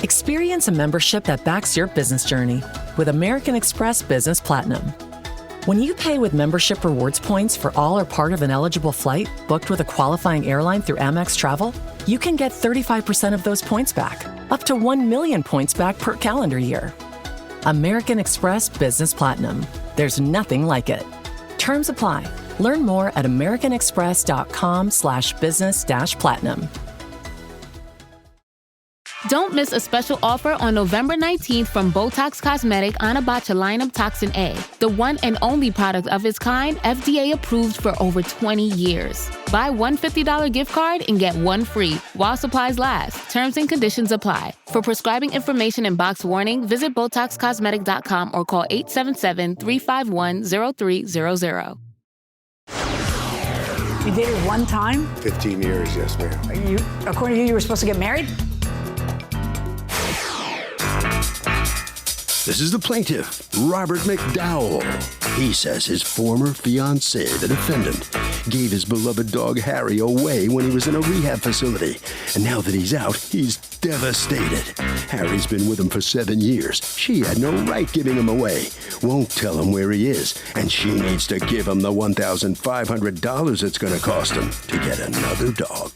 Experience a membership that backs your business journey with American Express Business Platinum. When you pay with membership rewards points for all or part of an eligible flight booked with a qualifying airline through Amex Travel, you can get 35% of those points back, up to 1 million points back per calendar year. American Express Business Platinum. There's nothing like it. Terms apply. Learn more at americanexpress.com/business-platinum. Don't miss a special offer on November 19th from Botox Cosmetic Botulinum Toxin A, the one and only product of its kind FDA approved for over 20 years. Buy one $50 gift card and get one free while supplies last. Terms and conditions apply. For prescribing information and box warning, visit BotoxCosmetic.com or call 877-351-0300. You dated one time? 15 years, yes, ma'am. According to you were supposed to get married? This is the plaintiff, Robert McDowell. He says his former fiancée, the defendant, gave his beloved dog Harry away when he was in a rehab facility. And now that he's out, he's devastated. Harry's been with him for 7 years. She had no right giving him away. Won't tell him where he is. And she needs to give him the $1,500 it's going to cost him to get another dog.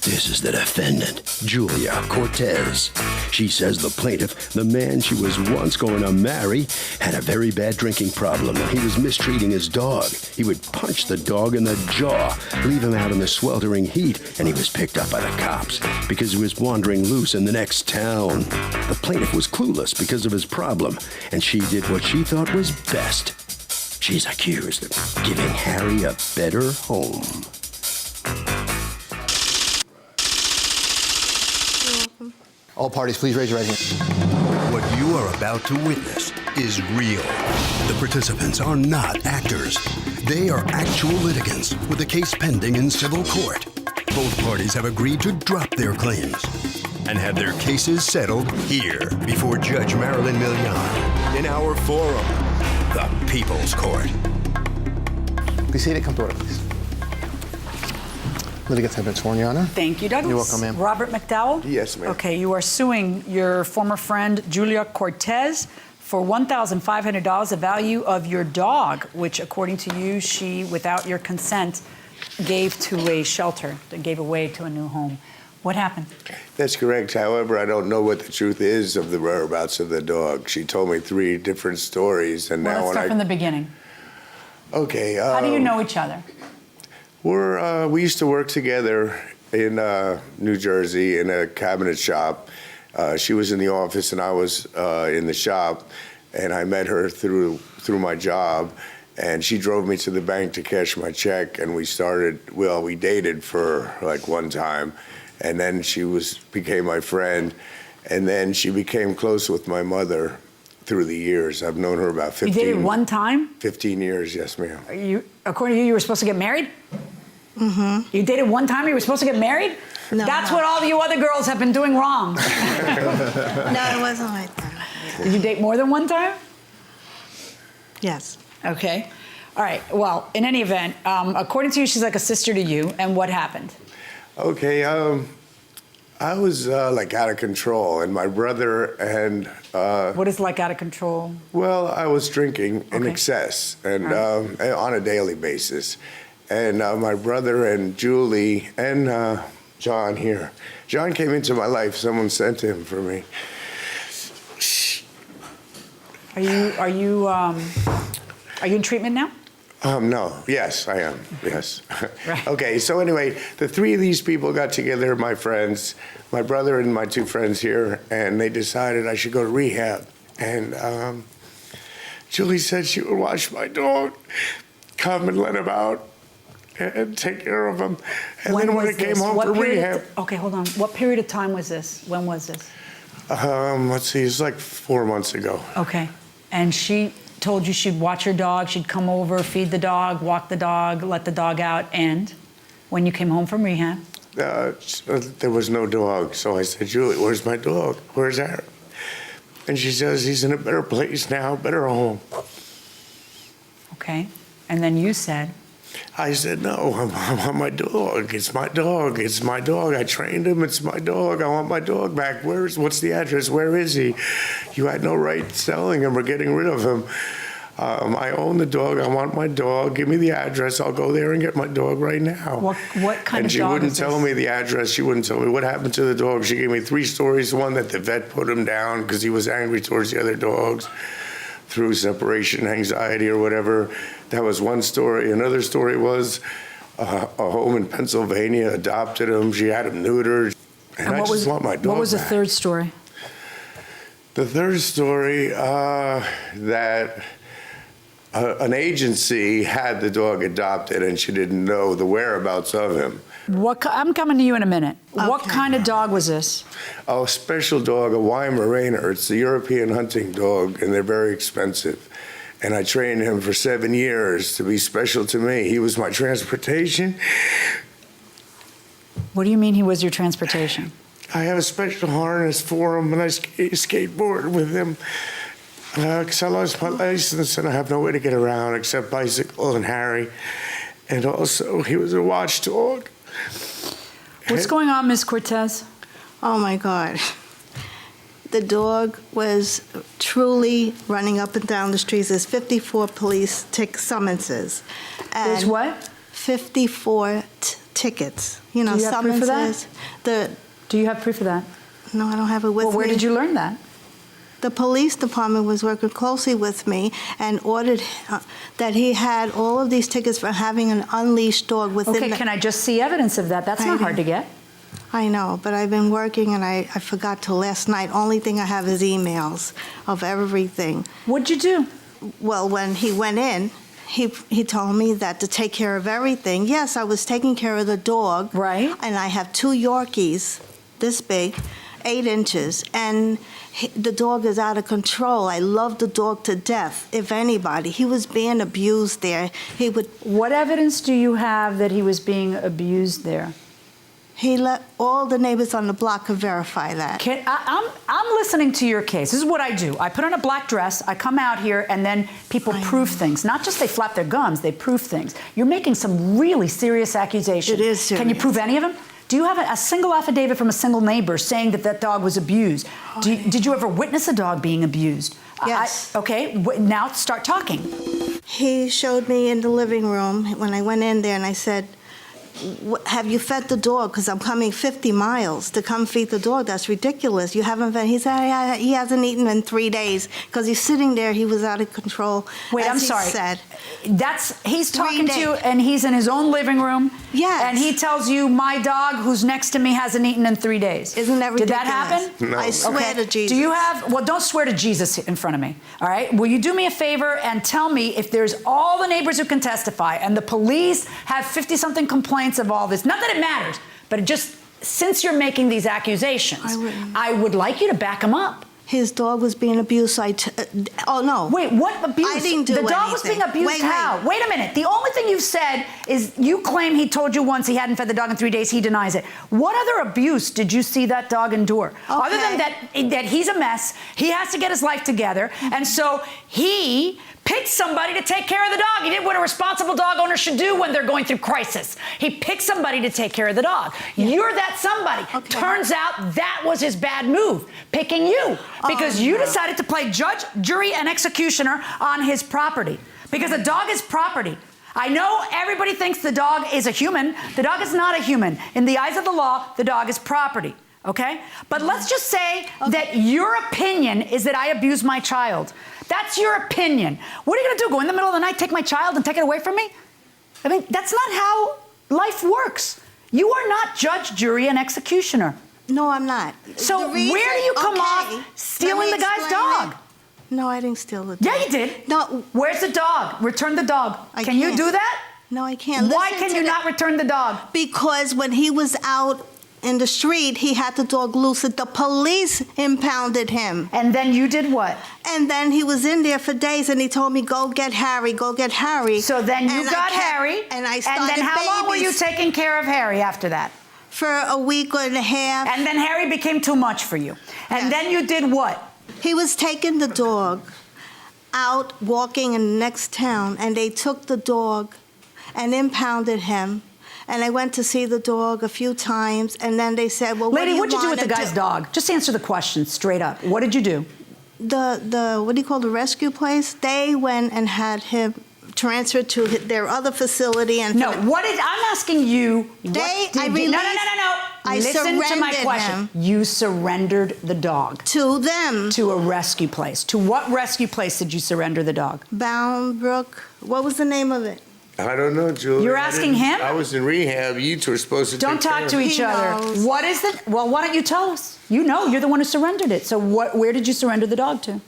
This is the defendant, Julia Cortez. She says the plaintiff, the man she was once going to marry, had a very bad drinking problem and he was mistreating his dog. He would punch the dog in the jaw, leave him out in the sweltering heat, and he was picked up by the cops because he was wandering loose in the next town. The plaintiff was clueless because of his problem, and she did what she thought was best. She's accused of giving Harry a better home. All parties, please raise your right hand. What you are about to witness is real. The participants are not actors. They are actual litigants with a case pending in civil court. Both parties have agreed to drop their claims and have their cases settled here before Judge Marilyn Milian in our forum, the People's Court. Be seated. Come to order, please. Litigants have been sworn, Your Honor. Thank you, Douglas. You're welcome, ma'am. Robert McDowell? Yes, ma'am. Okay, you are suing your former friend, Julia Cortez, for $1,500, the value of your dog, which, according to you, she, without your consent, gave to a shelter, gave away to a new home. What happened? That's correct. However, I don't know what the truth is of the whereabouts of the dog. She told me 3 different stories, and Well, now let's start from the beginning. Okay. How do you know each other? We used to work together in New Jersey in a cabinet shop. She was in the office and I was in the shop, and I met her through my job, and she drove me to the bank to cash my check, and we dated for like one time, and then she became my friend, and then she became close with my mother through the years. I've known her about 15. You dated one time? 15 years, yes, ma'am. According to you were supposed to get married? Mm-hmm. You dated one time, you were supposed to get married? No. That's what all you other girls have been doing wrong. No, it wasn't like that. Did you date more than one time? Yes. Okay. All right. Well, in any event, according to you, she's like a sister to you. And what happened? Okay. I was like out of control, and my brother and what is like out of control? Well, I was drinking in excess and on a daily basis, and my brother and Julie and John here. John came into my life. Someone sent him for me. Are you in treatment now? No. Yes, I am. Yes. Right. Okay. So anyway, the 3 of these people got together, my friends, my brother and my 2 friends here, and they decided I should go to rehab. And Julie said she would watch my dog, come and let him out, and take care of him. And then when I came home from rehab. Okay, hold on. What period of time was this? When was this? Let's see. It's like 4 months ago. Okay. And she told you she'd watch your dog, she'd come over, feed the dog, walk the dog, let the dog out, and when you came home from rehab? There was no dog, so I said, Julie, where's my dog? Where's Aaron? And she says, he's in a better place now, better home. Okay, and then you said? I said, no, I want my dog. It's my dog. It's my dog. I trained him. It's my dog. I want my dog back. What's the address? Where is he? You had no right selling him or getting rid of him. I own the dog. I want my dog. Give me the address. I'll go there and get my dog right now. What kind and of she dog wouldn't is tell this? me the address. She wouldn't tell me what happened to the dog. She gave me 3 stories. One, that the vet put him down because he was angry towards the other dogs through separation anxiety or whatever. That was one story. Another story was a home in Pennsylvania adopted him. She had him neutered. And I just want my dog What was the back. third story? The third story, that an agency had the dog adopted and she didn't know the whereabouts of him. I'm coming to you in a minute. What Okay. kind of dog was this? A special dog, a Weimaraner. It's a European hunting dog, and they're very expensive. And I trained him for 7 years to be special to me. He was my transportation. What do you mean he was your transportation? I have a special harness for him, and I skateboard with him. Because I lost my license, and I have no way to get around except bicycle and Harry. And also, he was a watchdog. What's going on, Ms. Cortez? Oh my God. The dog was truly running up and down the streets. There's 54 police summonses. There's And what? 54 tickets. You know, Do you have proof of that? summonses. Do you have proof of that? No, I don't have it with Well, where me. did you learn that? The police department was working closely with me and ordered that he had all of these tickets for having an unleashed dog within Okay, the... can I just see evidence of that? That's I not hard know. to get. I know, but I've been working and I forgot till last night. Only thing I have is emails of everything. What'd you do? Well, when he went in, he told me that to take care of everything. Yes, I was taking care of the dog. Right. And I have 2 Yorkies, this big, 8 inches, and the dog is out of control. I love the dog to death, if anybody. He was being abused there. He would... What evidence do you have that he was being abused there? He let all the neighbors on the block could verify that. I'm listening to your case. This is what I do. I put on a black dress, I come out here, and then people prove things. Not just they flap their gums, they prove things. You're making some really serious accusations. It is serious. Can you prove any of them? Do you have a single affidavit from a single neighbor saying that that dog was abused? Did you ever witness a dog being abused? Yes. Okay, now start talking. He showed me in the living room when I went in there, and I said, have you fed the dog? Because I'm coming 50 miles to come feed the dog. That's ridiculous. You haven't fed. He said he hasn't eaten in 3 days because he's sitting there. He was out of control. Wait, as I'm he sorry. Said. He's talking to you, days. and he's in his own living room. Yes. And he tells you, my dog, who's next to me, hasn't eaten in 3 days. Isn't that ridiculous? Did that happen? No. I swear to Jesus. Do you have? Well, don't swear to Jesus in front of me. All right. Will you do me a favor and tell me if there's all the neighbors who can testify, and the police have 50-something complaints of all this? Not that it matters, but it just since you're making these accusations, I would like you to back them up. His dog was being abused. Oh no! Wait, what abuse? I didn't do The dog was anything. being abused. Wait. How? Wait a minute. The only thing you've said is you claim he told you once he hadn't fed the dog in 3 days. He denies it. What other abuse did you see that dog endure? Other than that he's a mess. He has to get his life together, and so he picked somebody to take care of the dog. He did what a responsible dog owner should do when they're going through crisis. He picked somebody to take care of the dog. Yeah. You're that somebody. Okay. Turns out that was his bad move, picking you, because you decided to play judge, jury, and executioner on his property. Because the dog is property. I know everybody thinks the dog is a human. The dog is not a human. In the eyes of the law, the dog is property. Okay? But let's just say that your opinion is that I abuse my child. That's your opinion. What are you going to do? Go in the middle of the night, take my child, and take it away from me? I mean, that's not how life works. You are not judge, jury, and executioner. No, I'm not. So where do you come off stealing the guy's dog? No, I didn't steal the dog. Yeah, you did. No. Where's the dog? Return the dog. Can you do that? No, I can't. Why can you not return the dog? Because when he was out in the street, he had the dog loose. The police impounded him. And then you did what? And then he was in there for days, and he told me, go get Harry, go get Harry. So then you got Harry, and I started and then how long were you taking care of Harry after that? For a week and a half. And then Harry became too much for you. And then you did what? He was taking the dog out walking in the next town, and they took the dog and impounded him. And I went to see the dog a few times, and then they said, well, Lady, what what'd you do with the guy's do? dog? Just answer the question straight up. What did you do? The what do you call the rescue place? They went and had him transferred to their other facility. And No, I'm asking you, what did you... No. I Listen to my surrendered question. him. You surrendered the dog. To them. To a rescue place. To what rescue place did you surrender the dog? Boundbrook. What was the name of it? I don't know, Julia. You're asking him? I was in rehab. You two were supposed to Don't take talk care to of each He other. knows. What is it? Well, why don't you tell us? You know, you're the one who surrendered it. So where did you surrender the dog to?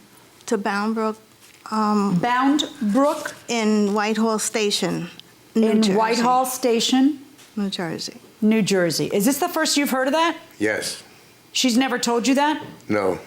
To Boundbrook. Boundbrook? In Whitehall Station, New Jersey. In Whitehall Station, New Jersey. New Jersey. Is this the first you've heard of that? Yes. She's never told you that? No.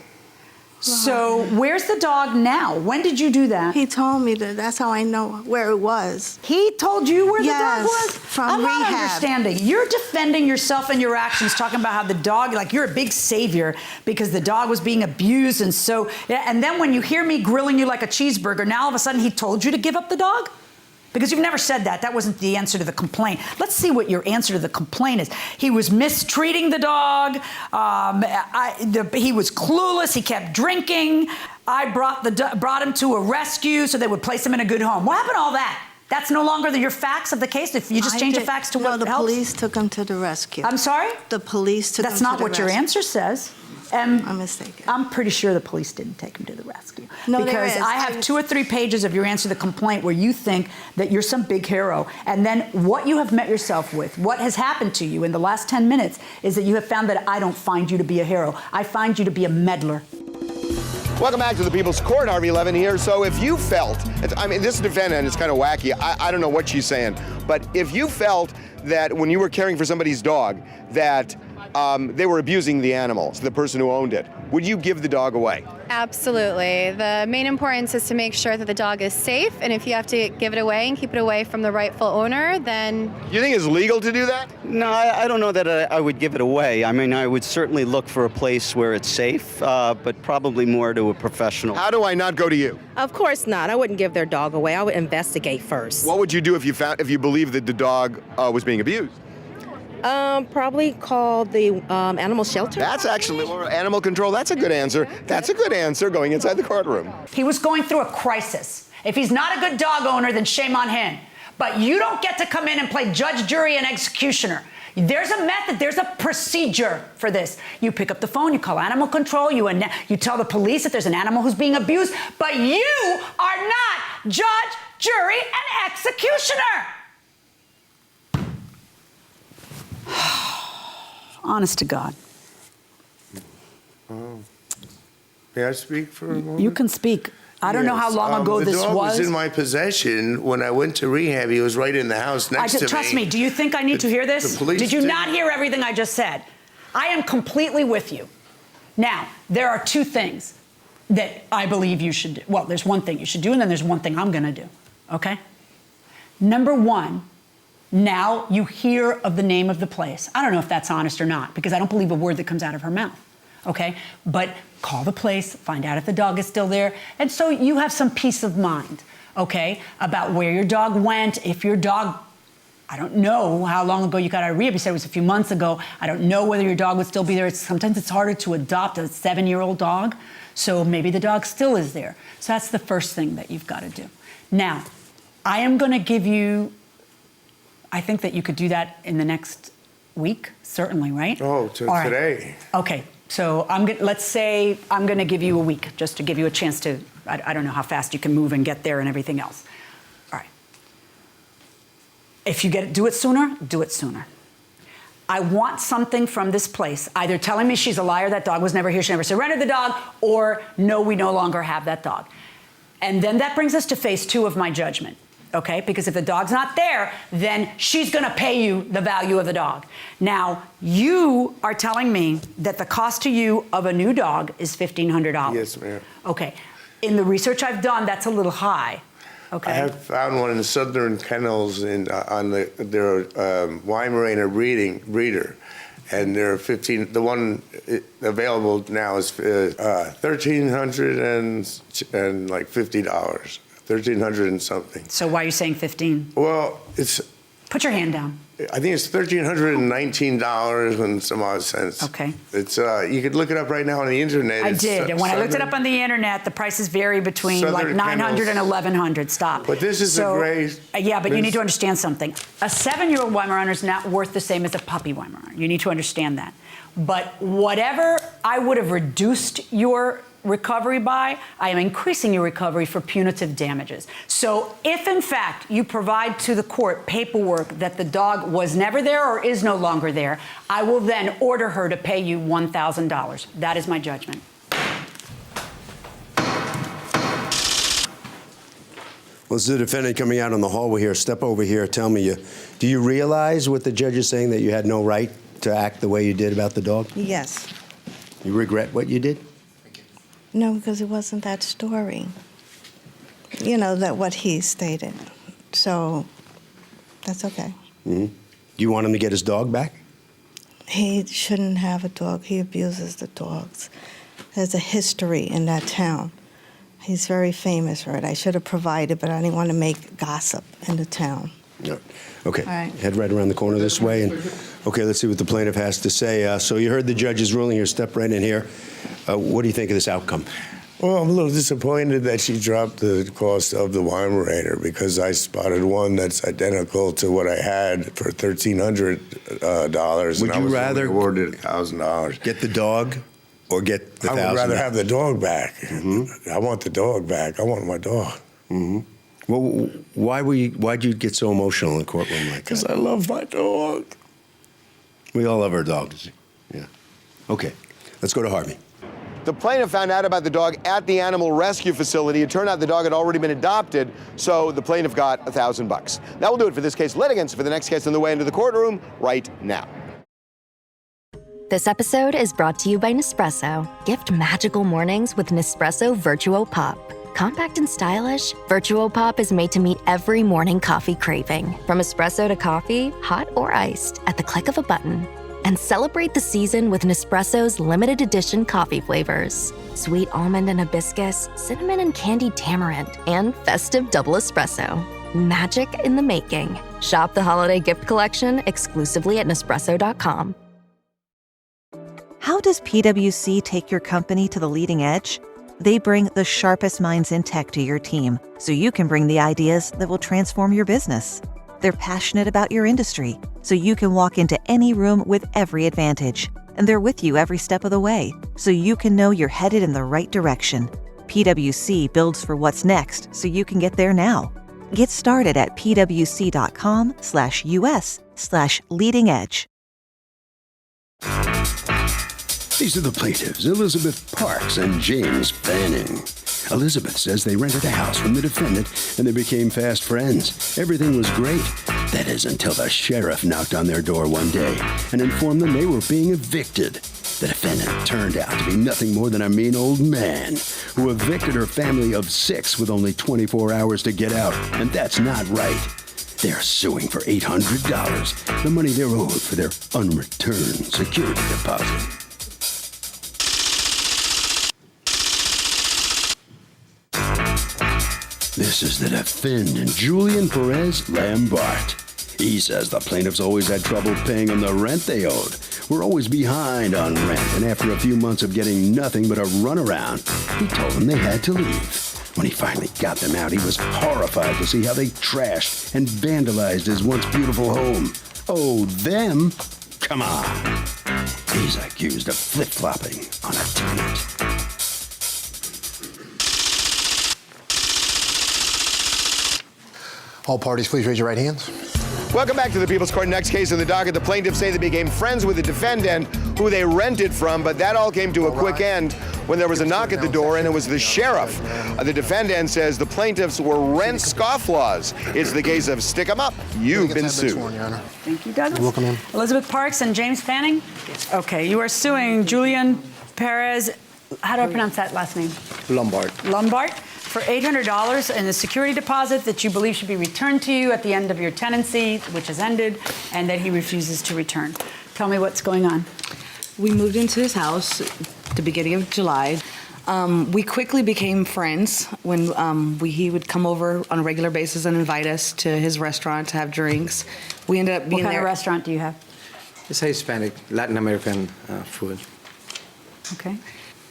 So where's the dog now? When did you do that? He told me that. That's how I know where it was. He told you where the dog Yes, was? from I'm not rehab. understanding. You're defending yourself and your actions, talking about how the dog, like you're a big savior because the dog was being abused. And so, and then when you hear me grilling you like a cheeseburger, now all of a sudden he told you to give up the dog? Because you've never said that. That wasn't the answer to the complaint. Let's see what your answer to the complaint is. He was mistreating the dog. He was clueless. He kept drinking. I brought him to a rescue so they would place him in a good home. What happened to all that? That's no longer your facts of the case? If you just change the facts to what the helps? police took him to the rescue. I'm sorry? The police took him That's to the not what your rescue. answer says. I'm mistaken. I'm pretty sure the police didn't take him to the rescue. No, there because is. I have 2 or 3 pages of your answer to the complaint where you think that you're some big hero. And then what you have met yourself with, what has happened to you in the last 10 minutes is that you have found that I don't find you to be a hero. I find you to be a meddler. Welcome back to the People's Court. Harvey Levin here. So if you felt, I mean, this defendant is kind of wacky. I don't know what she's saying. But if you felt that when you were caring for somebody's dog that they were abusing the animal, the person who owned it, would you give the dog away? Absolutely. The main importance is to make sure that the dog is safe, and if you have to give it away and keep it away from the rightful owner, then... You think it's legal to do that? No, I don't know that I would give it away. I mean, I would certainly look for a place where it's safe, but probably more to a professional. How do I not go to you? Of course not. I wouldn't give their dog away. I would investigate first. What would you do if you believed that the dog was being abused? Probably call the animal shelter. That's actually, or animal control, that's a good answer. That's a good answer going inside the courtroom. He was going through a crisis. If he's not a good dog owner, then shame on him. But you don't get to come in and play judge, jury, and executioner. There's a method, there's a procedure for this. You pick up the phone, you call animal control, you tell the police that there's an animal who's being abused, but you are not judge, jury, and executioner. Honest to God. May I speak for a moment? You can speak. I don't know how long ago this was. The dog was. was in my possession when I went to rehab. He was right in the house next to me. Trust me, do you think I need to hear this? The police Did you did. not hear everything I just said? I am completely with you. Now, there are 2 things that I believe you should do. Well, there's one thing you should do, and then there's one thing I'm going to do, okay? Number 1, now you hear of the name of the place. I don't know if that's honest or not, because I don't believe a word that comes out of her mouth, okay? But call the place, find out if the dog is still there, and so you have some peace of mind, okay, about where your dog went, if your dog... I don't know how long ago you got out of rehab. You said it was a few months ago. I don't know whether your dog would still be there. Sometimes it's harder to adopt a 7-year-old dog, so maybe the dog still is there. So that's the first thing that you've got to do. Now, I am going to give you... I think that you could do that in the next week, certainly, right? Oh, today. Okay, so let's say I'm going to give you a week just to give you a chance to... I don't know how fast you can move and get there and everything else. All right. If you do it sooner, do it sooner. I want something from this place, either telling me she's a liar, that dog was never here, she never surrendered the dog, or no, we no longer have that dog. And then that brings us to phase 2 of my judgment, okay? Because if the dog's not there, then she's gonna pay you the value of the dog. Now, you are telling me that the cost to you of a new dog is $1,500. Yes, ma'am. Okay, in the research I've done, that's a little high. Okay. I have found one in the Southern Kennels on their Weimaraner breeder, and they're 15. The one available now is $1,300 and like $50. 1,300 and something. So why are you saying 15? Well, it's. Put your hand down. I think it's $1,319 and some odd cents. Okay. It's you could look it up right now on the internet. I did, and when I looked it up on the internet, the prices vary between like 900 and 1,100. Stop. But this is a great. Yeah, but you need to understand something. A 7-year-old Weimaraner is not worth the same as a puppy Weimaraner. You need to understand that. But whatever I would have reduced your recovery by, I am increasing your recovery for punitive damages. So if in fact you provide to the court paperwork that the dog was never there or is no longer there, I will then order her to pay you $1,000. That is my judgment. Well, this is the defendant coming out on the hallway here. Step over here. Tell me, do you realize what the judge is saying, that you had no right to act the way you did about the dog? Yes. You regret what you did? No, because it wasn't that story. You know, that what he stated. So that's okay. Mm-hmm. Do you want him to get his dog back? He shouldn't have a dog. He abuses the dogs. There's a history in that town. He's very famous for it. I should have provided, but I didn't want to make gossip in the town. No. Okay. All right. Head right around the corner this way. And okay, let's see what the plaintiff has to say. So you heard the judge's ruling here. Step right in here. What do you think of this outcome? Well, I'm a little disappointed that she dropped the cost of the Weimaraner because I spotted one that's identical to what I had for $1,300. Would you rather awarded $1,000? Get the dog or get the $1,000? I would rather have the dog back. Mm-hmm. I want the dog back. I want my dog. Mm-hmm. Well, why'd you get so emotional in the courtroom like that? Because I love my dog. We all love our dogs. Yeah. Okay. Let's go to Harvey. The plaintiff found out about the dog at the animal rescue facility. It turned out the dog had already been adopted, so the plaintiff got $1,000. That will do it for this case. Litigants for the next case on the way into the courtroom right now. This episode is brought to you by Nespresso. Gift magical mornings with Nespresso Virtuo Pop. Compact and stylish, Virtuo Pop is made to meet every morning coffee craving. From espresso to coffee, hot or iced, at the click of a button. And celebrate the season with Nespresso's limited edition coffee flavors. Sweet almond and hibiscus, cinnamon and candied tamarind, and festive double espresso. Magic in the making. Shop the holiday gift collection exclusively at Nespresso.com. How does PwC take your company to the leading edge? They bring the sharpest minds in tech to your team, so you can bring the ideas that will transform your business. They're passionate about your industry, so you can walk into any room with every advantage. And they're with you every step of the way, so you can know you're headed in the right direction. PwC builds for what's next, so you can get there now. Get started at pwc.com/us/leading edge. These are the plaintiffs, Elizabeth Parks and James Fanning. Elizabeth says they rented a house from the defendant and they became fast friends. Everything was great. That is, until the sheriff knocked on their door one day and informed them they were being evicted. The defendant turned out to be nothing more than a mean old man who evicted her family of 6 with only 24 hours to get out. And that's not right. They're suing for $800, the money they're owed for their unreturned security deposit. This is the defendant, Julian Perez Lambert. He says the plaintiffs always had trouble paying him the rent they owed. We're always behind on rent, and after a few months of getting nothing but a runaround, he told them they had to leave. When he finally got them out, he was horrified to see how they trashed and vandalized his once beautiful home. Oh, them? Come on. He's accused of flip-flopping on a tenant. All parties, please raise your right hands. Welcome back to the People's Court. Next case in the docket. The plaintiffs say they became friends with the defendant who they rented from, but that all came to a quick end when there was a knock at the door, and it was the sheriff. The defendant says the plaintiffs were rent scofflaws. It's the case of stick 'em up. You've been sued. Thank you, Douglas. You're welcome in. Elizabeth Parks and James Fanning? Okay, you are suing Julian Perez, how do I pronounce that last name? Lombard. For $800 in a security deposit that you believe should be returned to you at the end of your tenancy, which has ended, and that he refuses to return. Tell me what's going on. We moved into his house the beginning of July. We quickly became friends when he would come over on a regular basis and invite us to his restaurant to have drinks. We ended up being What kind there. of restaurant do you have? It's a Hispanic, Latin American food. Okay.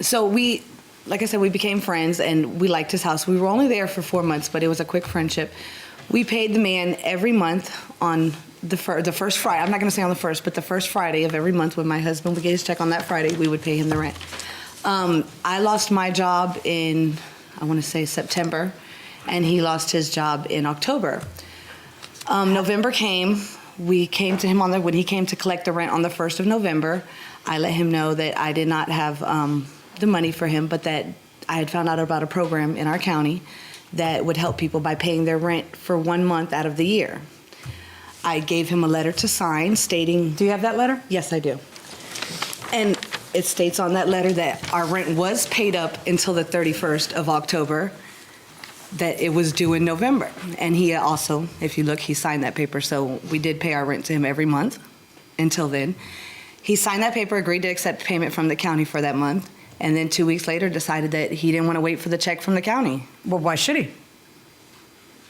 So like I said, we became friends and we liked his house. We were only there for 4 months, but it was a quick friendship. We paid the man every month on the first Friday. I'm not going to say on the first, but the first Friday of every month when my husband would get his check on that Friday, we would pay him the rent. I lost my job in, I want to say September, and he lost his job in October. November came. We came to him when he came to collect the rent on the 1st of November. I let him know that I did not have the money for him, but that I had found out about a program in our county that would help people by paying their rent for 1 month out of the year. I gave him a letter to sign stating... Do you have that letter? Yes, I do. And it states on that letter that our rent was paid up until the 31st of October, that it was due in November. And he also, if you look, he signed that paper, so we did pay our rent to him every month until then. He signed that paper, agreed to accept payment from the county for that month, and then 2 weeks later decided that he didn't want to wait for the check from the county. Well, why should he?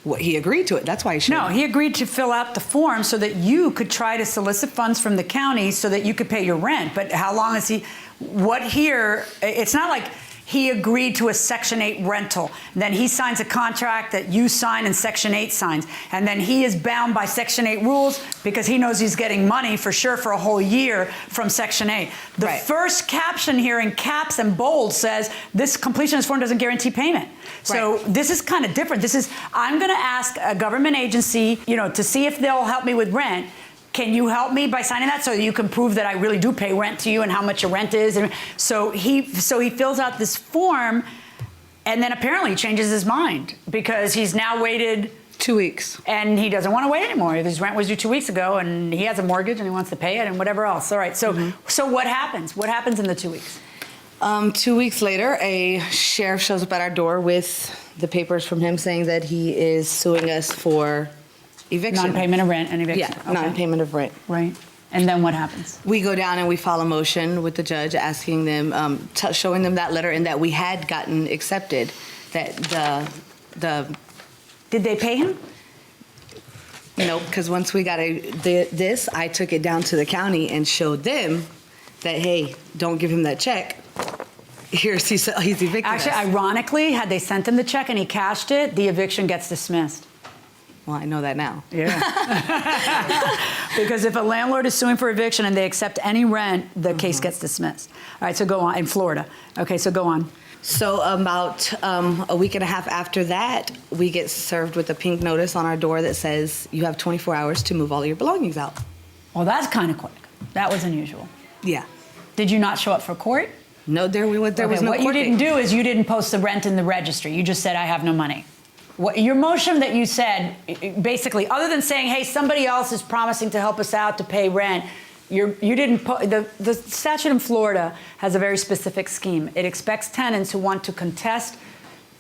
Well, he agreed to it. That's why he should. No, he agreed to fill out the form so that you could try to solicit funds from the county so that you could pay your rent. But how long is he? It's not like he agreed to a Section 8 rental. Then he signs a contract that you sign and Section 8 signs. And then he is bound by Section 8 rules because he knows he's getting money for sure for a whole year from Section 8. The first caption here in caps and bold says, this completion of this form doesn't guarantee payment. So this is kind of different. I'm going to ask a government agency, to see if they'll help me with rent. Can you help me by signing that so you can prove that I really do pay rent to you and how much your rent is? And so he fills out this form, and then apparently he changes his mind because he's now waited 2 weeks. And he doesn't want to wait anymore. His rent was due 2 weeks ago, and he has a mortgage, and he wants to pay it and whatever else. All right, so what happens? What happens in the 2 weeks? 2 weeks later, a sheriff shows up at our door with the papers from him saying that he is suing us for eviction. Non-payment of rent and eviction. Yeah, non-payment of rent. Right. And then what happens? We go down and we file a motion with the judge asking them, showing them that letter and that we had gotten accepted. That Did they pay him? No, because once we got this, I took it down to the county and showed them that, hey, don't give him that check. He's evicted. Actually, ironically, had they sent him the check and he cashed it, the eviction gets dismissed. Well, I know that now. Yeah. Because if a landlord is suing for eviction and they accept any rent, the case gets dismissed. All right, so go on. In Florida. Okay, so go on. So about a week and a half after that, we get served with a pink notice on our door that says you have 24 hours to move all your belongings out. Well, that's kind of quick. That was unusual. Yeah. Did you not show up for court? No, there was no court. What you didn't do is you didn't post the rent in the registry. You just said, I have no money. Your motion that you said, basically, other than saying, hey, somebody else is promising to help us out to pay rent, you didn't the statute in Florida has a very specific scheme. It expects tenants who want to contest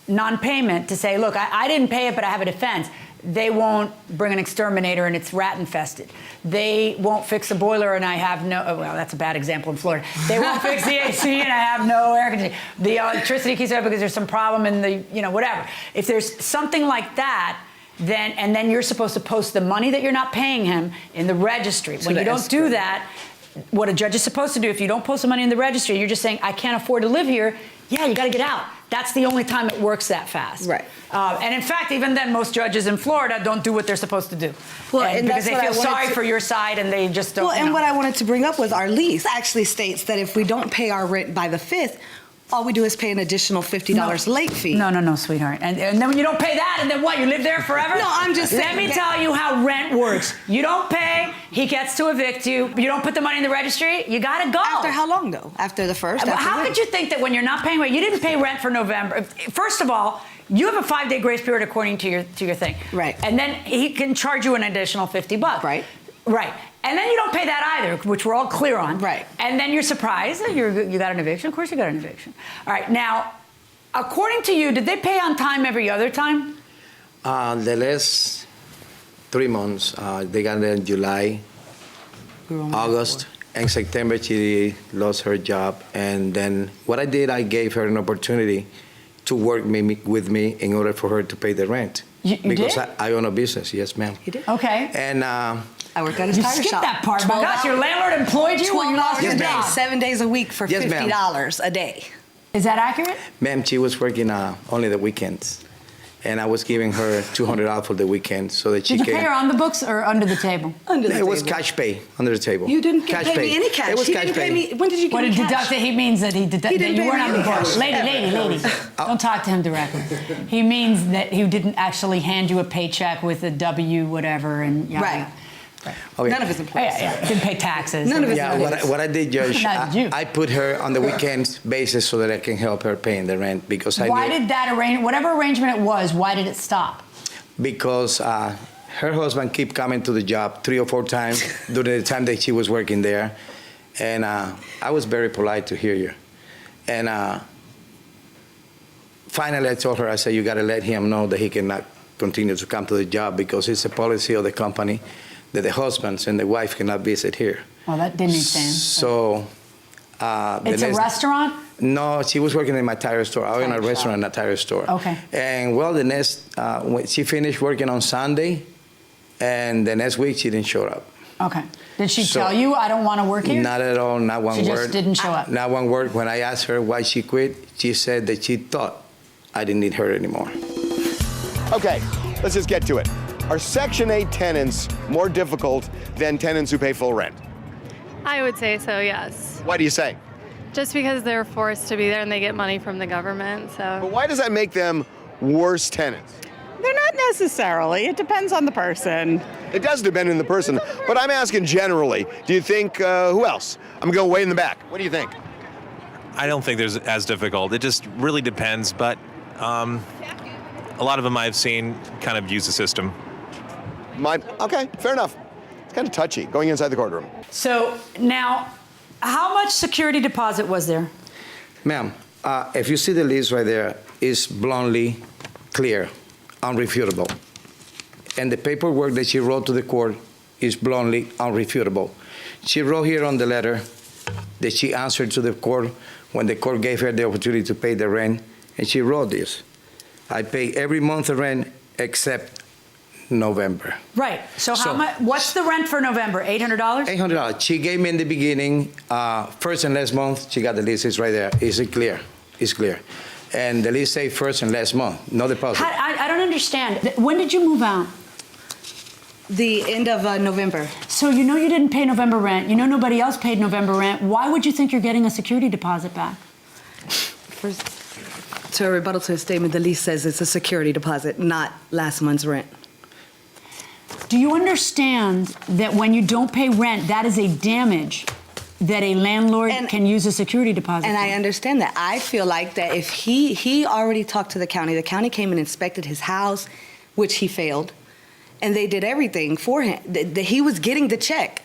non-payment to say, look, I didn't pay it, but I have a defense. They won't bring an exterminator and it's rat infested. They won't fix a boiler and I have no, well, that's a bad example in Florida. They won't fix the AC and I have no air conditioning. The electricity keeps up because there's some problem in the, whatever. If there's something like that, then you're supposed to post the money that you're not paying him in the registry. When you don't do that, what a judge is supposed to do, if you don't post the money in the registry, you're just saying, I can't afford to live here. Yeah, you got to get out. That's the only time it works that fast. Right. And in fact, even then, most judges in Florida don't do what they're supposed to do. Well, and because they feel sorry for your side and they just don't. Well, and what I wanted to bring up was our lease actually states that if we don't pay our rent by the 5th, all we do is pay an additional $50 late fee. No, sweetheart. And then when you don't pay that, and then what? You live there forever? No, I'm just saying. Let me tell you how rent works. You don't pay, he gets to evict you. You don't put the money in the registry, you got to go. After how long, though? After the 1st? How could you think that when you're not paying rent, you didn't pay rent for November? First of all, you have a 5-day grace period according to your thing. Right. And then he can charge you an additional $50. Right. Right. And then you don't pay that either, which we're all clear on. Right. And then you're surprised that you got an eviction. Of course you got an eviction. All right. Now, according to you, did they pay on time every other time? The last 3 months, they got it in July, August, In September, she lost her job. And then what I did, I gave her an opportunity to work with me in order for her to pay the rent. You because did? I own a business, yes, ma'am. You did? Okay. And I worked at his You tire skipped shop. that part. My gosh, your landlord employed you when you lost your Yes, ma'am. job. 7 days a week for Yes, ma'am. $50 a day. Is that accurate? ma'am, she was working only the weekends. And I was giving her $200 for the weekend so that she Did you can. pay her on the books or under the table? Under the It was table. cash pay under the table. You didn't cash pay me any cash. It was He cash didn't pay pay. me. When did you give What me he cash? deducted, he means that He that didn't you pay weren't me on the any books. cash. Lady. Don't talk to him directly. He means that he didn't actually hand you a paycheck with a W whatever and yada. Right. Okay. None of his employees. Yeah. Didn't pay taxes. None of his Yeah, employees. what I did, Judge, Not you. I put her on the weekends basis so that I can help her paying the rent because Why did that whatever arrangement it was, why did it stop? Because her husband keep coming to the job 3 or 4 times during the time that she was working there, and I was very polite to hear you, and finally I told her, I said, you got to let him know that he cannot continue to come to the job because it's a policy of the company that the husbands and the wife cannot visit here. Well, that didn't make sense. So. It's a restaurant? No, she was working in my tire store. I own a restaurant and a tire store. Okay. And well, when she finished working on Sunday, and the next week she didn't show up. Okay. Did she tell you, I don't want to work here? Not at all, not one word. She just didn't show up? Not one word. When I asked her why she quit, she said that she thought I didn't need her anymore. Okay, let's just get to it. Are Section 8 tenants more difficult than tenants who pay full rent? I would say so, yes. Why do you say? Just because they're forced to be there and they get money from the government, so. But why does that make them worse tenants? They're not necessarily. It depends on the person. It does depend on the person, but I'm asking generally. Do you think, who else? I'm going to go way in the back. What do you think? I don't think there's as difficult. It just really depends, but a lot of them I've seen kind of use the system. Okay, fair enough. It's kind of touchy, going inside the courtroom. So now, how much security deposit was there? Ma'am, if you see the list right there, it's bluntly clear, unrefutable. And the paperwork that she wrote to the court is bluntly unrefutable. She wrote here on the letter that she answered to the court when the court gave her the opportunity to pay the rent, and she wrote this. I pay every month the rent except November. Right. So how much? What's the rent for November? $800? $800. She gave me in the beginning, first and last month. She got the list. It's right there. Is it clear? It's clear. And the list say first and last month. No deposit. I don't understand. When did you move out? The end of November. So you know you didn't pay November rent. You know nobody else paid November rent. Why would you think you're getting a security deposit back? To a rebuttal to his statement, the lease says it's a security deposit, not last month's rent. Do you understand that when you don't pay rent, that is a damage that a landlord can use a security deposit And for? I understand that. I feel like that if he already talked to the county came and inspected his house, which he failed, and they did everything for him. That he was getting the check.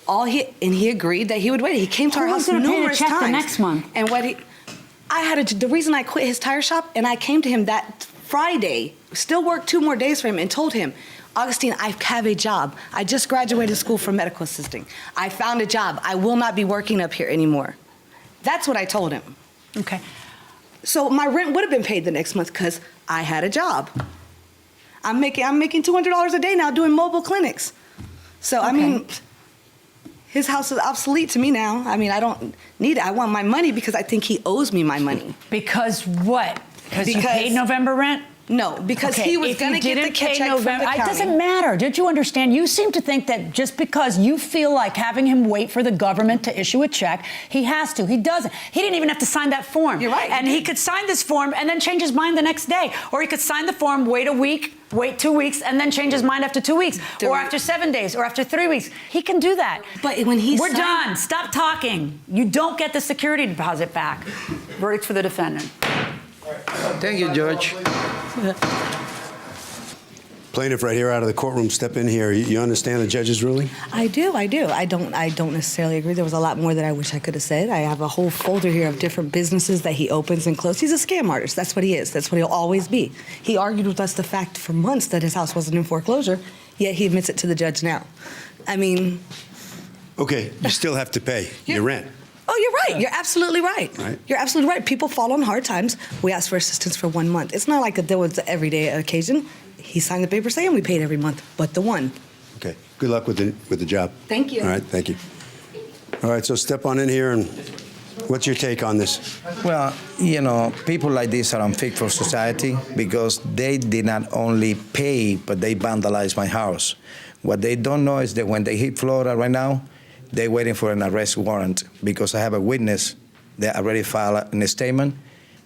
And he agreed that he would wait. He came to our house numerous times. Who's going to pay the check the next month? And the reason I quit his tire shop, and I came to him that Friday, still worked 2 more days for him, and told him, Augustine, I have a job. I just graduated school for medical assisting. I found a job. I will not be working up here anymore. That's what I told him. Okay. So my rent would have been paid the next month because I had a job. I'm making $200 a day now doing mobile clinics. So, I mean, his house is obsolete to me now. I mean, I don't need it. I want my money because I think he owes me my money. Because what? Because you paid November rent? No, because he was going to get the check from the county. It doesn't matter. Did you understand? You seem to think that just because you feel like having him wait for the government to issue a check, he has to. He doesn't. He didn't even have to sign that form. You're right. And he could sign this form and then change his mind the next day. Or he could sign the form, wait a week, wait 2 weeks, and then change his mind after 2 weeks. Or after 7 days, or after 3 weeks. He can do that. But when We're done. Stop talking. You don't get the security deposit back. Verdict for the defendant. Thank you, Judge. Plaintiff right here out of the courtroom, step in here. You understand the judge's ruling? I do. I don't necessarily agree. There was a lot more that I wish I could have said. I have a whole folder here of different businesses that he opens and closes. He's a scam artist. That's what he is. That's what he'll always be. He argued with us the fact for months that his house wasn't in foreclosure, yet he admits it to the judge now. I mean, Okay, you still have to pay your rent. Oh, you're right. You're absolutely right. Right. You're absolutely right. People fall on hard times. We ask for assistance for 1 month. It's not like there was an everyday occasion. He signed the paper saying we paid every month, but the one. Okay, good luck with the job. Thank you. All right, thank you. All right, so step on in here, and what's your take on this? Well, people like this are unfit for society because they did not only pay, but they vandalized my house. What they don't know is that when they hit Florida right now, they're waiting for an arrest warrant because I have a witness that already filed a statement,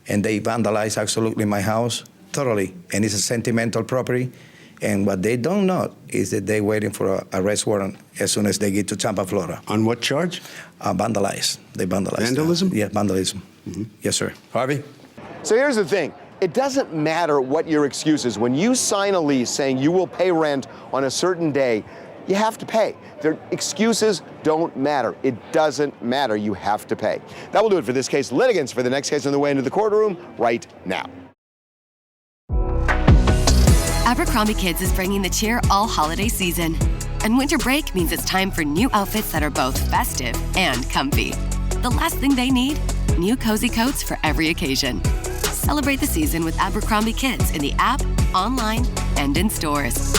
and they vandalized absolutely my house thoroughly, and it's a sentimental property. And what they don't know is that they're waiting for an arrest warrant as soon as they get to Tampa, Florida. On what charge? Vandalize. They vandalized. Vandalism? Yeah, vandalism. Mm-hmm. Yes, sir. Harvey? So here's the thing. It doesn't matter what your excuse is. When you sign a lease saying you will pay rent on a certain day, you have to pay. Their excuses don't matter. It doesn't matter. You have to pay. That will do it for this case. Litigants for the next case on the way into the courtroom right now. Abercrombie Kids is bringing the cheer all holiday season. And winter break means it's time for new outfits that are both festive and comfy. The last thing they need? New cozy coats for every occasion. Celebrate the season with Abercrombie Kids in the app, online, and in stores.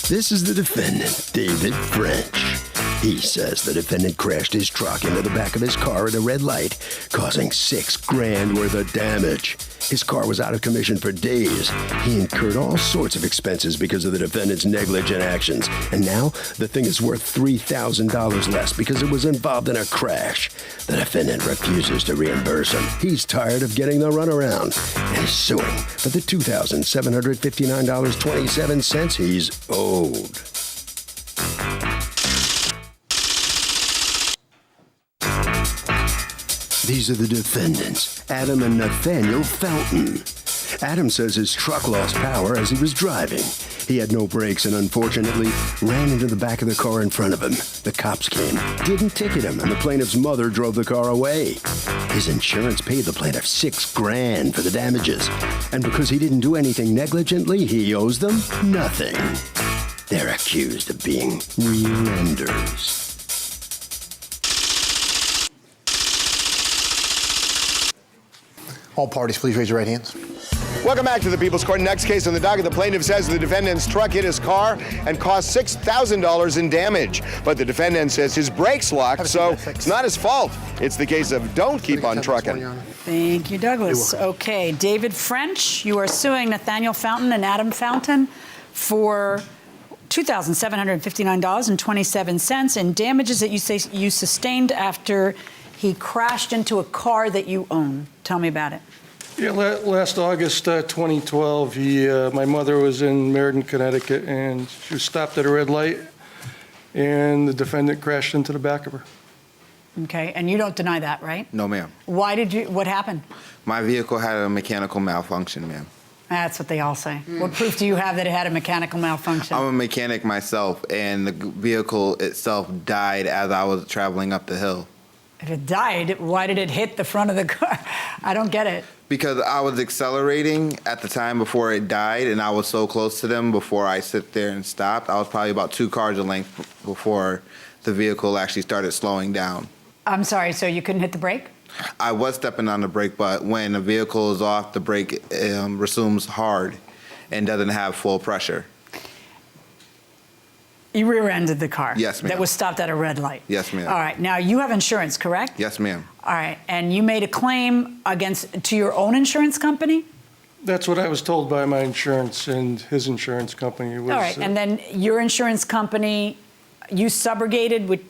This is the defendant, David French. He says the defendant crashed his truck into the back of his car at a red light, causing $6,000 worth of damage. His car was out of commission for days. He incurred all sorts of expenses because of the defendant's negligent actions. And now, the thing is worth $3,000 less because it was involved in a crash. The defendant refuses to reimburse him. He's tired of getting the runaround and is suing for the $2,759.27 he's owed. These are the defendants, Adam and Nathaniel Fountain. Adam says his truck lost power as he was driving. He had no brakes and unfortunately ran into the back of the car in front of him. The cops came, didn't ticket him, and the plaintiff's mother drove the car away. His insurance paid the plaintiff $6,000 for the damages. And because he didn't do anything negligently, he owes them nothing. They're accused of being rear-enders. All parties, please raise your right hands. Welcome back to the People's Court. Next case on the docket, the plaintiff says the defendant's truck hit his car and caused $6,000 in damage. But the defendant says his brakes locked, so it's not his fault. It's the case of don't keep on trucking. Thank you, Douglas. Okay, David French, you are suing Nathaniel Fountain and Adam Fountain for $2,759.27 in damages that you say you sustained after he crashed into a car that you own. Tell me about it. Yeah, last August 2012, my mother was in Meriden, Connecticut, and she was stopped at a red light, and the defendant crashed into the back of her. Okay, and you don't deny that, right? No, ma'am. Why did you, what happened? My vehicle had a mechanical malfunction, ma'am. That's what they all say. What proof do you have that it had a mechanical malfunction? I'm a mechanic myself, and the vehicle itself died as I was traveling up the hill. If it died, why did it hit the front of the car? I don't get it. Because I was accelerating at the time before it died, and I was so close to them before I sit there and stopped. I was probably about 2 cars a length before the vehicle actually started slowing down. I'm sorry, so you couldn't hit the brake? I was stepping on the brake, but when the vehicle is off, the brake resumes hard and doesn't have full pressure. You rear-ended the car? Yes, ma'am. That was stopped at a red light? Yes, ma'am. All right. Now, you have insurance, correct? Yes, ma'am. All right. And you made a claim to your own insurance company? That's what I was told by my insurance and his insurance company. Was, all right. And then your insurance company, you subrogated with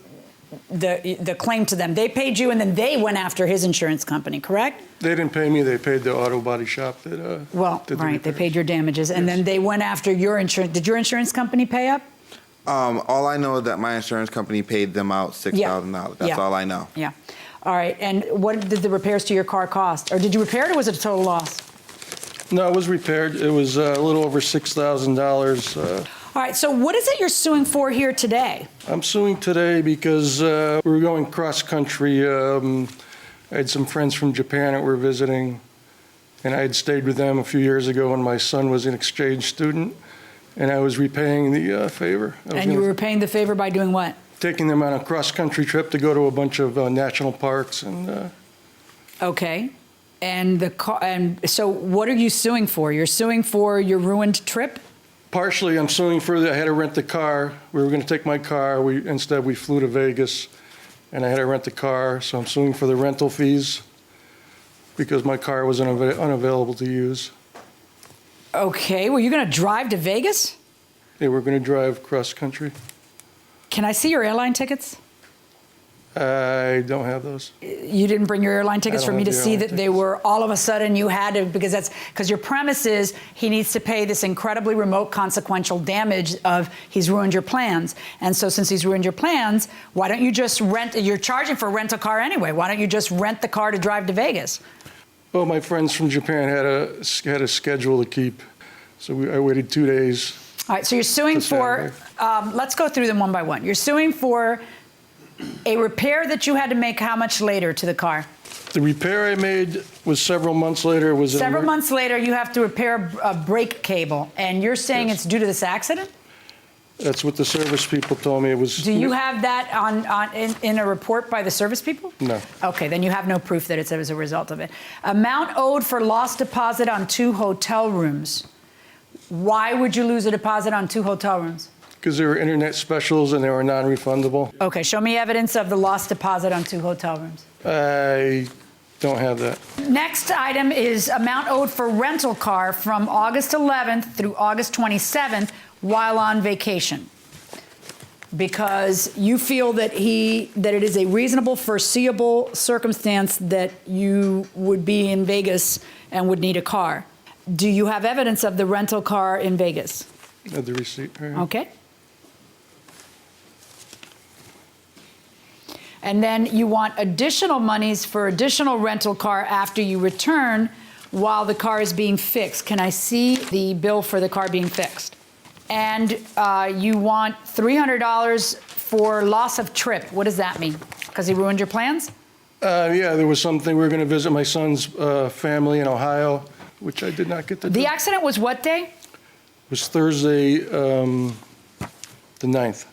the claim to them. They paid you, and then they went after his insurance company, correct? They didn't pay me. They paid the auto body shop that well, did the right. They repairs. paid your damages. And then they went after your insurance. Did your insurance company pay up? All I know is that my insurance company paid them out $6,000. That's all I know. Yeah. All right. And what did the repairs to your car cost? Or did you repair it, or was it a total loss? No, it was repaired. It was a little over $6,000. All right. So what is it you're suing for here today? I'm suing today because we were going cross-country I had some friends from Japan that were visiting, and I had stayed with them a few years ago when my son was an exchange student, and I was repaying the favor. And you were repaying the favor by doing what? Taking them on a cross-country trip to go to a bunch of national parks and. Okay. And so what are you suing for? You're suing for your ruined trip? Partially, I'm suing for I had to rent the car. We were going to take my car. Instead, we flew to Vegas, and I had to rent the car. So I'm suing for the rental fees because my car was unavailable to use. Okay. Were you going to drive to Vegas? Yeah, we're going to drive cross-country. Can I see your airline tickets? I don't have those. You didn't bring your airline tickets for me to see that they were all of a sudden you had to, because your premise is he needs to pay this incredibly remote consequential damage of he's ruined your plans. And so since he's ruined your plans, why don't you just you're charging for a rental car anyway. Why don't you just rent the car to drive to Vegas? Well, my friends from Japan had a schedule to keep. So I waited 2 days. All right, so you're suing for, let's go through them one by one. You're suing for a repair that you had to make how much later to the car? The repair I made was several months later. Several months later, you have to repair a brake cable, and you're saying it's due to this accident? That's what the service people told me it was. Do you have that in a report by the service people? No. Okay, then you have no proof that it's as a result of it. Amount owed for lost deposit on 2 hotel rooms. Why would you lose a deposit on 2 hotel rooms? Because they were internet specials and they were non-refundable. Okay, show me evidence of the lost deposit on 2 hotel rooms. I don't have that. Next item is amount owed for rental car from August 11th through August 27th while on vacation. Because you feel that it is a reasonable, foreseeable circumstance that you would be in Vegas and would need a car. Do you have evidence of the rental car in Vegas? I have the receipt. Right. Okay. And then you want additional monies for additional rental car after you return while the car is being fixed. Can I see the bill for the car being fixed? And you want $300 for loss of trip. What does that mean? Because he ruined your plans? Yeah, there was something. We were going to visit my son's family in Ohio, which I did not get to do. The accident was what day? It was Thursday, the 9th.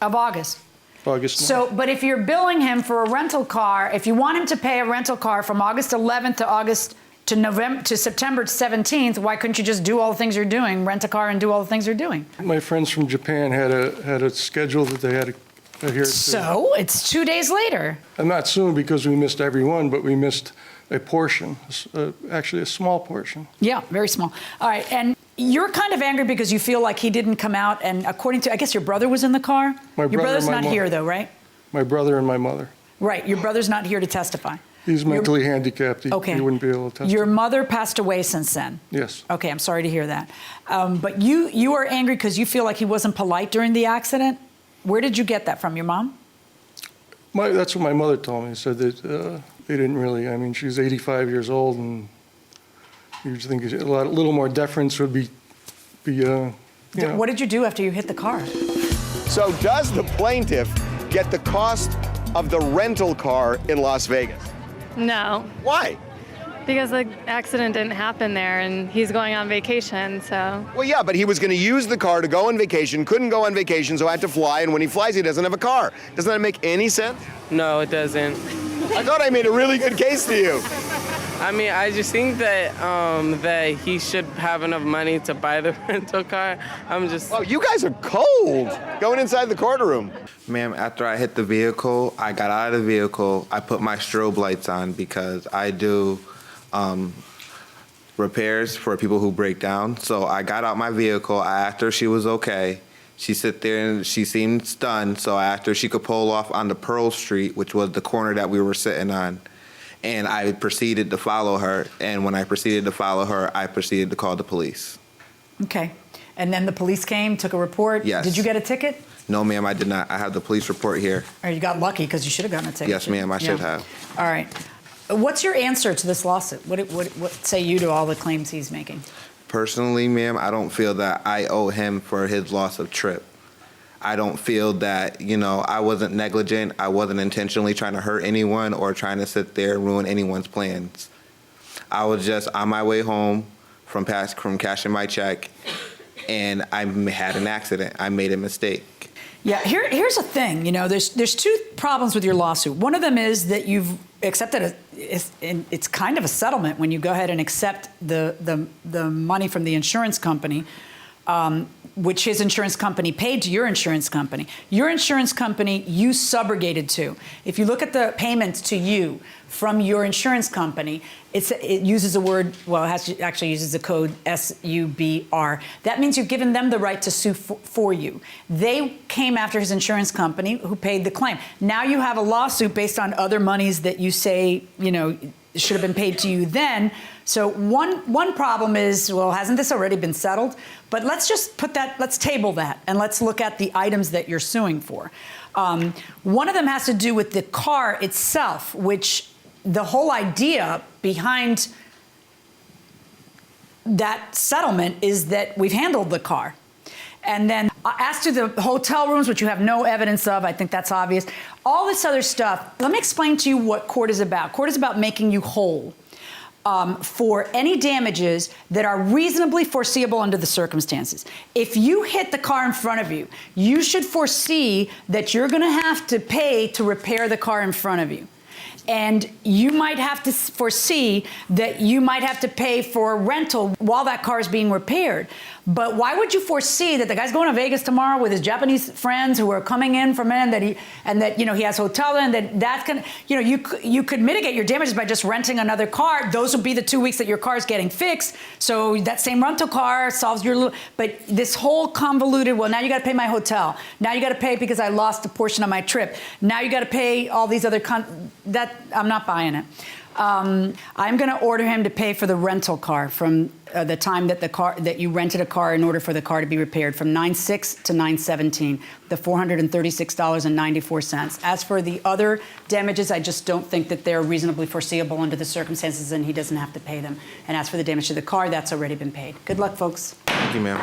Of August. August 9th. So, but if you're billing him for a rental car, if you want him to pay a rental car from August 11th to September 17th, why couldn't you just do all the things you're doing, rent a car and do all the things you're doing? My friends from Japan had a schedule that they had to adhere to. So it's 2 days later. I'm not suing because we missed every one, but we missed a portion, actually a small portion. Yeah, very small. All right, and you're kind of angry because you feel like he didn't come out, and according to, I guess your brother was in the car? My brother, your brother's not here though, right? My brother and my mother. Right, your brother's not here to testify. He's mentally handicapped. He wouldn't be able to testify. Your mother passed away since then? Yes. Okay, I'm sorry to hear that. But you are angry because you feel like he wasn't polite during the accident? Where did you get that from, your mom? That's what my mother told me. She said that they didn't really, I mean, she's 85 years old, and you just think a little more deference would be you know. What did you do after you hit the car? So does the plaintiff get the cost of the rental car in Las Vegas? No. Why? Because the accident didn't happen there, and he's going on vacation, so. Well, yeah, but he was going to use the car to go on vacation, couldn't go on vacation, so had to fly, and when he flies, he doesn't have a car. Doesn't that make any sense? No, it doesn't. I thought I made a really good case to you. I mean, I just think that that he should have enough money to buy the rental car. Oh, you guys are cold. Going inside the courtroom. Ma'am, after I hit the vehicle, I got out of the vehicle. I put my strobe lights on because I do repairs for people who break down. So I got out my vehicle. I asked her if she was okay. She sat there and she seemed stunned. So I asked her if she could pull off onto Pearl Street, which was the corner that we were sitting on. And I proceeded to follow her. And when I proceeded to follow her, I proceeded to call the police. Okay. And then the police came, took a report? Yes. Did you get a ticket? No, ma'am, I did not. I have the police report here. Or you got lucky because you should have gotten a ticket. Yes, ma'am, I should have. All right. What's your answer to this lawsuit? What say you to all the claims he's making? Personally, ma'am, I don't feel that I owe him for his loss of trip. I don't feel that, I wasn't negligent. I wasn't intentionally trying to hurt anyone or trying to sit there and ruin anyone's plans. I was just on my way home from cashing my check, and I had an accident. I made a mistake. Yeah, here's the thing. There's two problems with your lawsuit. One of them is that you've accepted it's kind of a settlement when you go ahead and accept the money from the insurance company, which his insurance company paid to your insurance company. Your insurance company you subrogated to. If you look at the payments to you from your insurance company, it uses a word, actually uses the code SUBR. That means you've given them the right to sue for you. They came after his insurance company who paid the claim. Now you have a lawsuit based on other monies that you say, should have been paid to you then. So one problem is, well, hasn't this already been settled? But let's just let's table that, and let's look at the items that you're suing for. One of them has to do with the car itself, which the whole idea behind that settlement is that we've handled the car. And then as to the hotel rooms, which you have no evidence of, I think that's obvious. All this other stuff, let me explain to you what court is about. Court is about making you whole for any damages that are reasonably foreseeable under the circumstances. If you hit the car in front of you, you should foresee that you're going to have to pay to repair the car in front of you. And you might have to foresee that you might have to pay for a rental while that car is being repaired. But why would you foresee that the guy's going to Vegas tomorrow with his Japanese friends who are coming in from it, and that he has hotel, and that's going to, you could mitigate your damages by just renting another car. Those would be the 2 weeks that your car is getting fixed. So that same rental car solves your little, but this whole convoluted, well, now you got to pay my hotel. Now you got to pay because I lost a portion of my trip. Now you got to pay all these other, that I'm not buying it. I'm going to order him to pay for the rental car from the time that you rented a car in order for the car to be repaired, from 9/6 to 9/17, the $436.94. As for the other damages, I just don't think that they're reasonably foreseeable under the circumstances, and he doesn't have to pay them. And as for the damage to the car, that's already been paid. Good luck, folks. Thank you, ma'am.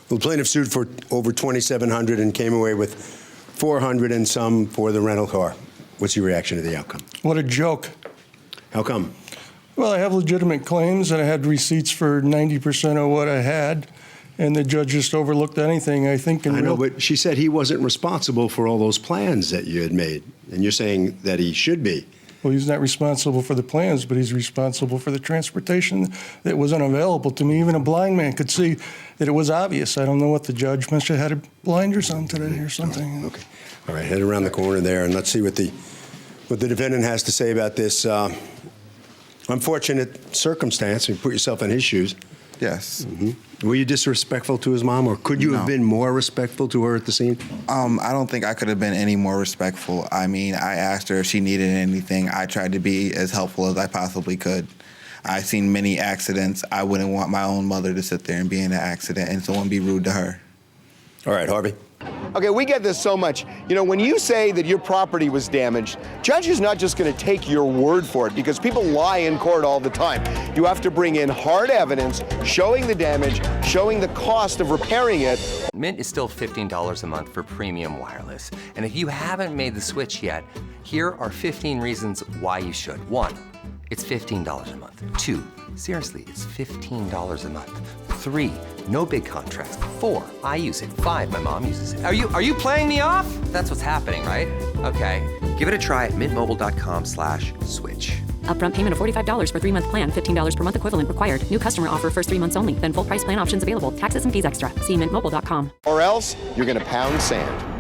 Well, the plaintiff sued for over $2,700 and came away with $400 and some for the rental car. What's your reaction to the outcome? What a joke. How come? Well, I have legitimate claims, and I had receipts for 90% of what I had, and the judge just overlooked anything, I think. I know, but she said he wasn't responsible for all those plans that you had made, and you're saying that he should be. Well, he's not responsible for the plans, but he's responsible for the transportation that was unavailable to me. Even a blind man could see that it was obvious. I don't know what the judge must have had blinders on today or something. Okay. All right, head around the corner there, and let's see what the defendant has to say about this unfortunate circumstance. You put yourself in his shoes. Yes. Mm-hmm. Were you disrespectful to his mom, or could you have been more respectful to her at the scene? I don't think I could have been any more respectful. I mean, I asked her if she needed anything. I tried to be as helpful as I possibly could. I've seen many accidents. I wouldn't want my own mother to sit there and be in an accident and someone be rude to her. All right, Harvey. Okay, we get this so much. When you say that your property was damaged, judge is not just going to take your word for it, because people lie in court all the time. You have to bring in hard evidence showing the damage, showing the cost of repairing it. Mint is still $15 a month for premium wireless. And if you haven't made the switch yet, here are 15 reasons why you should. 1, it's $15 a month. 2, seriously, it's $15 a month. 3, no big contracts. 4, I use it. 5, my mom uses it. Are you playing me off? That's what's happening, right? Okay, give it a try at mintmobile.com/switch. Upfront payment of $45 for 3-month plan, $15 per month equivalent required. New customer offer first 3 months only. Then full price plan options available. Taxes and fees extra. See mintmobile.com. Or else you're going to pound sand.